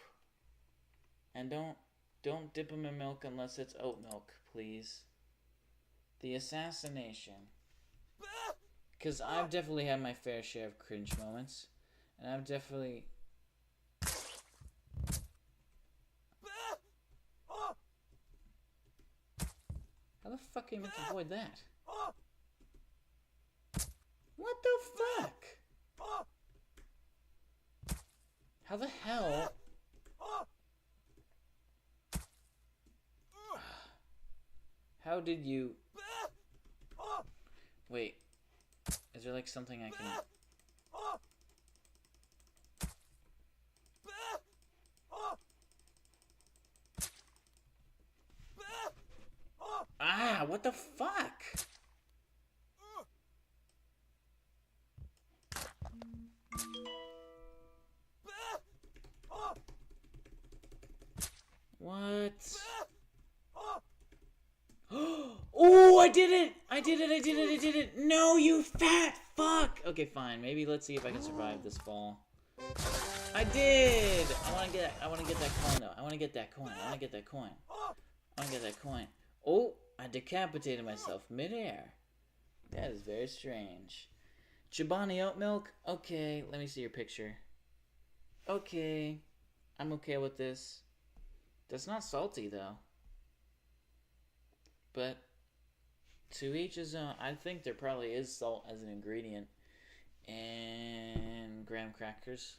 And don't dip them in milk unless it's oat milk, please. The assassination. Because I've definitely had my fair share of cringe moments. And I've definitely... How the fuck are you meant to avoid that? What the fuck? How the hell? How did you... Wait. Is there like something I can... Ah, what the fuck? What? Oh, I did it! I did it, I did it, I did it! No, you fat fuck! Okay, fine. Maybe let's see if I can survive this fall. I did! I wanna get that coin though. I wanna get that coin. I wanna get that coin. I wanna get that coin. Oh, I decapitated myself midair. That is very strange. Chobani oat milk? Okay, let me see your picture. Okay. I'm okay with this. That's not salty though. But to each his own. I think there probably is salt as an ingredient. And graham crackers.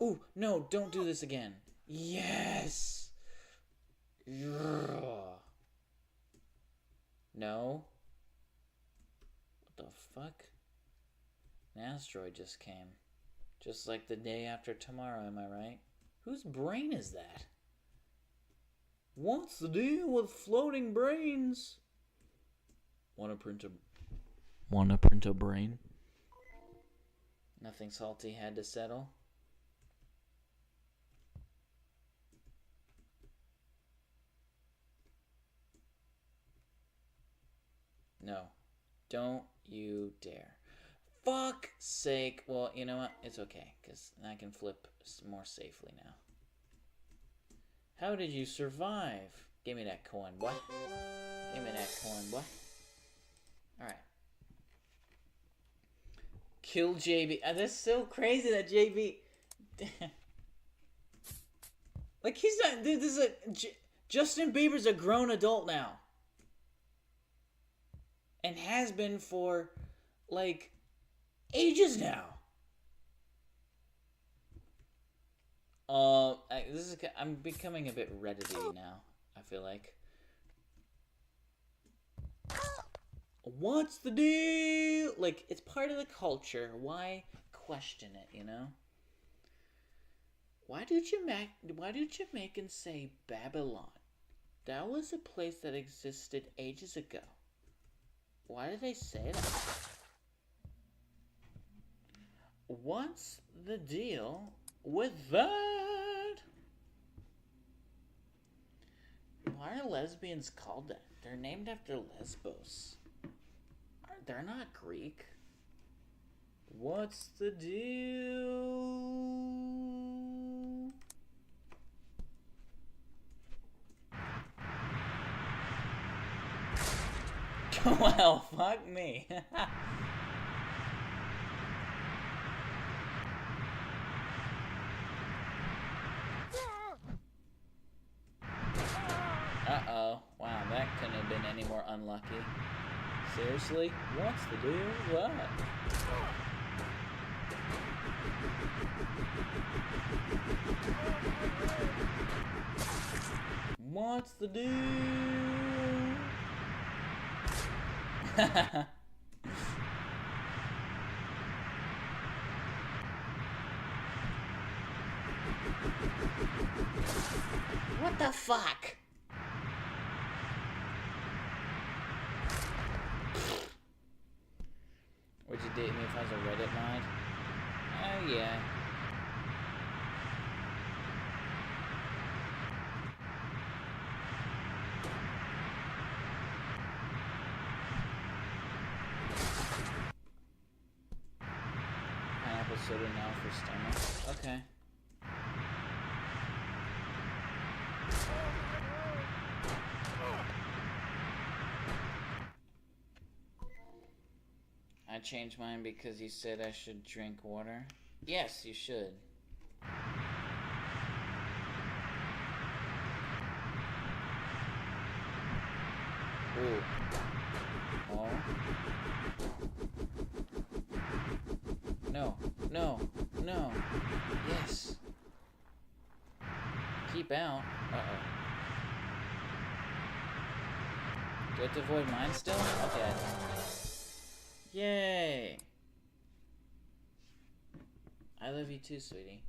Ooh, no, don't do this again. Yes! No. What the fuck? An asteroid just came. Just like the day after tomorrow, am I right? Whose brain is that? What's the deal with floating brains? Wanna print a brain? Nothing salty had to settle. No. Don't you dare. Fuck sake. Well, you know what? It's okay, because I can flip more safely now. How did you survive? Give me that coin, boy. Give me that coin, boy. Alright. Kill JB. That's so crazy that JB... Like, he's not... Dude, this is a... Justin Bieber's a grown adult now. And has been for, like, ages now. I'm becoming a bit Reddity now, I feel like. What's the deal? Like, it's part of the culture. Why question it, you know? Why do Jamaicans say Babylon? That was a place that existed ages ago. Why did they say that? What's the deal with that? Why are lesbians called that? They're named after Lesbos. They're not Greek. What's the deal? Well, fuck me. Uh-oh. Wow, that couldn't have been any more unlucky. Seriously? What's the deal? What? What's the deal? What the fuck? Would you date me if I was a Reddit mod? Oh yeah. Pineapple soda now for stomach. Okay. I changed mine because you said I should drink water. Yes, you should. Ooh. Oh. No. No. No. Yes. Keep out. Uh-oh. Do I have to avoid mine still? Okay. Yay! I love you too, sweetie.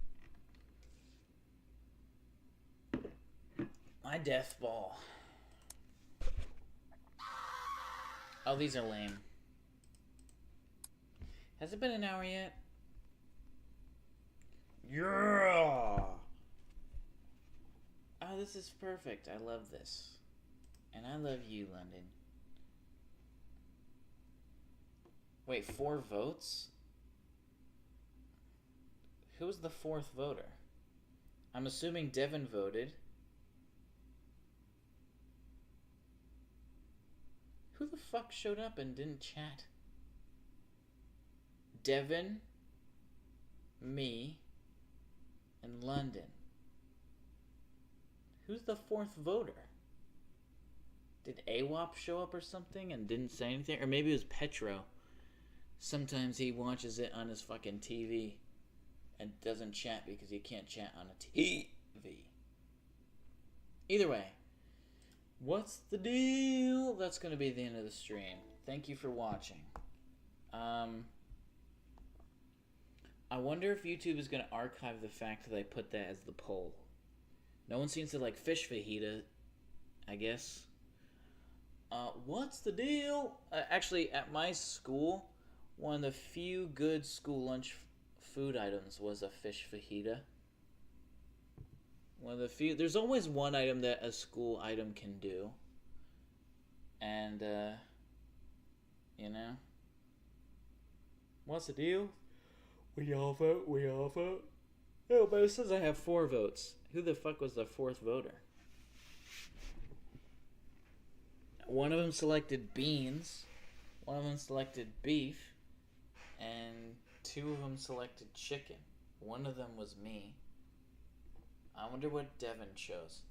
My death ball. Oh, these are lame. Has it been an hour yet? Yeah! Oh, this is perfect. I love this. And I love you, London. Wait, 4 votes? Who was the 4th voter? I'm assuming Devin voted. Who the fuck showed up and didn't chat? Devin, me, and London. Who's the 4th voter? Did AWOP show up or something and didn't say anything? Or maybe it was Petro. Sometimes he watches it on his fucking TV and doesn't chat because he can't chat on a TV. Either way, what's the deal? That's going to be the end of the stream. Thank you for watching. I wonder if YouTube is going to archive the fact that I put that as the poll. No one seems to like fish fajita, I guess. What's the deal? Actually, at my school, one of the few good school lunch food items was a fish fajita. One of the few. There's always one item that a school item can do. And, you know. What's the deal? We all vote, we all vote. Oh, but it says I have 4 votes. Who the fuck was the 4th voter? One of them selected beans, one of them selected beef, and 2 of them selected chicken. One of them was me. I wonder what Devin chose.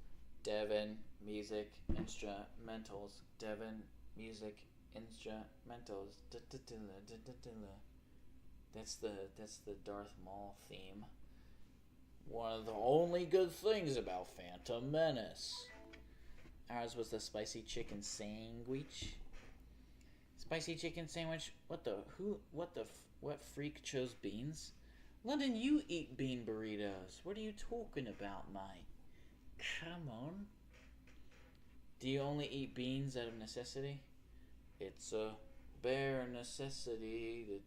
Devin, music, instrumentals. Devin, music, instrumentals. That's the Darth Maul theme. One of the only good things about Phantom Menace. Ours was the spicy chicken sandwich. Spicy chicken sandwich? What freak chose beans? London, you eat bean burritos. What are you talking about, mate? Come on. Do you only eat beans out of necessity? It's a bare necessity. And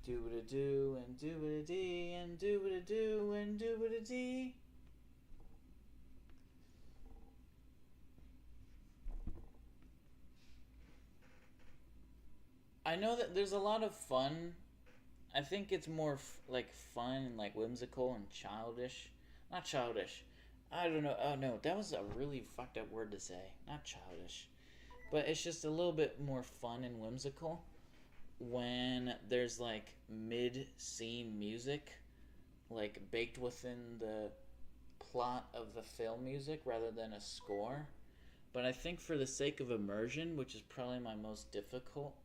do what I do, and do what I dee, and do what I do, and do what I dee. I know that there's a lot of fun. I think it's more like fun and like whimsical and childish. Not childish. I don't know. Oh no, that was a really fucked up word to say. Not childish. But it's just a little bit more fun and whimsical when there's like mid-scene music like baked within the plot of the film music rather than a score. But I think for the sake of immersion, which is probably my most difficult,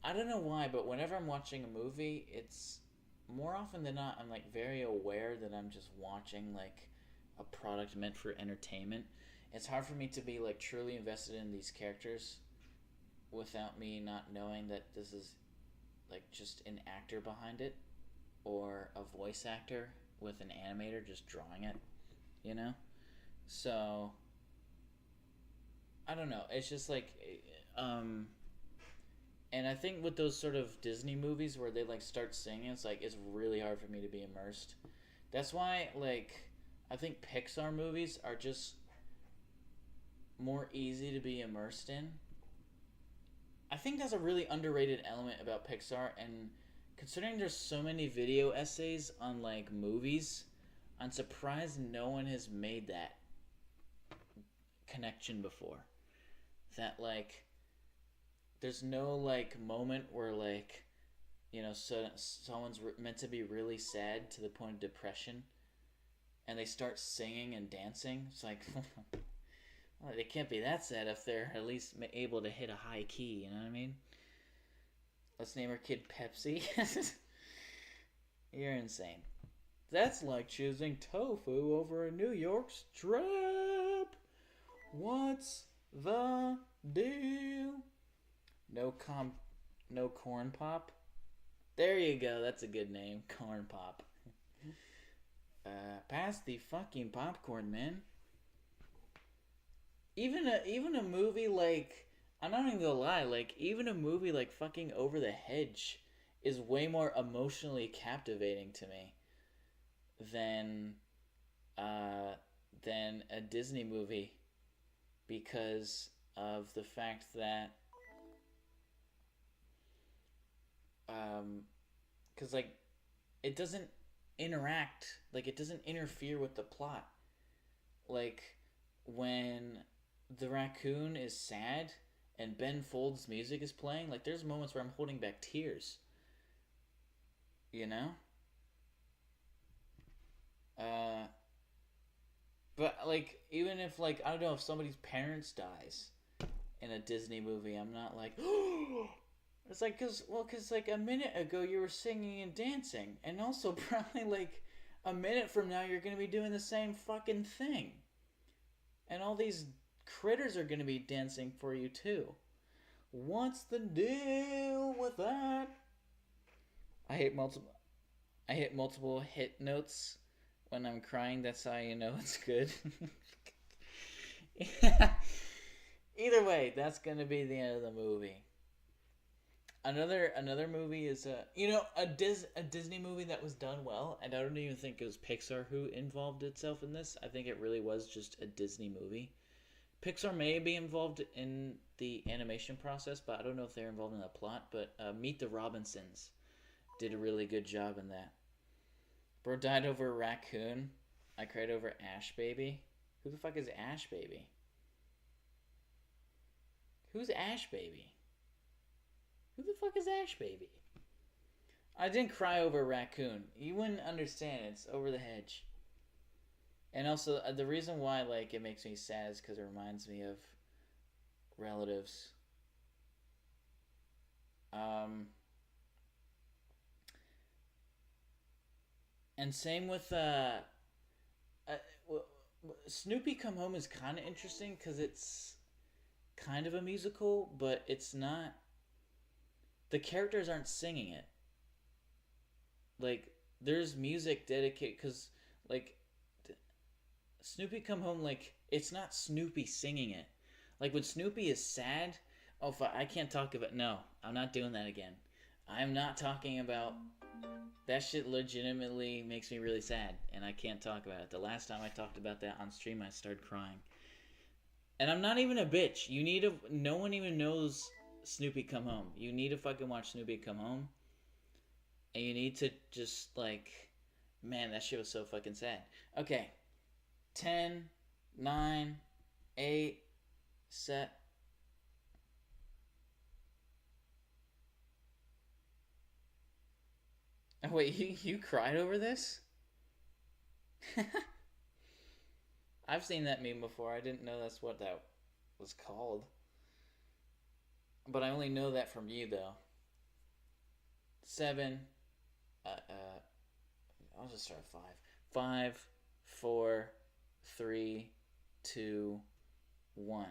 I don't know why, but whenever I'm watching a movie, it's more often than not, I'm like very aware that I'm just watching like a product meant for entertainment. It's hard for me to be like truly invested in these characters without me not knowing that this is like just an actor behind it or a voice actor with an animator just drawing it, you know? So, I don't know. It's just like, um, and I think with those sort of Disney movies where they like start singing, it's like it's really hard for me to be immersed. That's why like I think Pixar movies are just more easy to be immersed in. I think that's a really underrated element about Pixar, and considering there's so many video essays on like movies, I'm surprised no one has made that connection before. That like there's no like moment where like someone's meant to be really sad to the point of depression and they start singing and dancing. It's like well, they can't be that sad if they're at least able to hit a high key, you know what I mean? Let's name our kid Pepsi. You're insane. That's like choosing tofu over a New York strip. What's the deal? No corn pop. There you go. That's a good name, corn pop. Pass the fucking popcorn, man. Even a movie like I'm not even gonna lie, like even a movie like fucking Over the Hedge is way more emotionally captivating to me than than a Disney movie because of the fact that because like it doesn't interact, like it doesn't interfere with the plot. Like when the raccoon is sad and Ben Folds music is playing, like there's moments where I'm holding back tears, you know? Uh but like even if like I don't know if somebody's parents dies in a Disney movie, I'm not like it's like cuz like a minute ago you were singing and dancing, and also probably like a minute from now you're going to be doing the same fucking thing. And all these critters are going to be dancing for you too. What's the deal with that? I hit multiple hit notes when I'm crying. That's how you know it's good. Either way, that's going to be the end of the movie. Another movie is a Disney movie that was done well, and I don't even think it was Pixar who involved itself in this. I think it really was just a Disney movie. Pixar may be involved in the animation process, but I don't know if they're involved in the plot. But Meet the Robinsons did a really good job in that. Bro died over a raccoon. I cried over Ash Baby. Who the fuck is Ash Baby? Who's Ash Baby? Who the fuck is Ash Baby? I didn't cry over a raccoon. You wouldn't understand. It's Over the Hedge. And also, the reason why like it makes me sad is because it reminds me of relatives. And same with Snoopy Come Home is kind of interesting because it's kind of a musical, but it's not. The characters aren't singing it. Like there's music dedicated because like Snoopy Come Home, like it's not Snoopy singing it. Like when Snoopy is sad, oh I can't talk about. No, I'm not doing that again. I'm not talking about that shit. Legitimately makes me really sad, and I can't talk about it. The last time I talked about that on stream, I started crying. And I'm not even a bitch. No one even knows Snoopy Come Home. You need to fucking watch Snoopy Come Home. And you need to just, like... Man, that shit was so fucking sad. Okay. 10, 9, 8, set. Oh, wait, you cried over this? I've seen that meme before. I didn't know that's what that was called. But I only know that from you, though. 7. I'll just start 5. 5, 4, 3, 2, 1.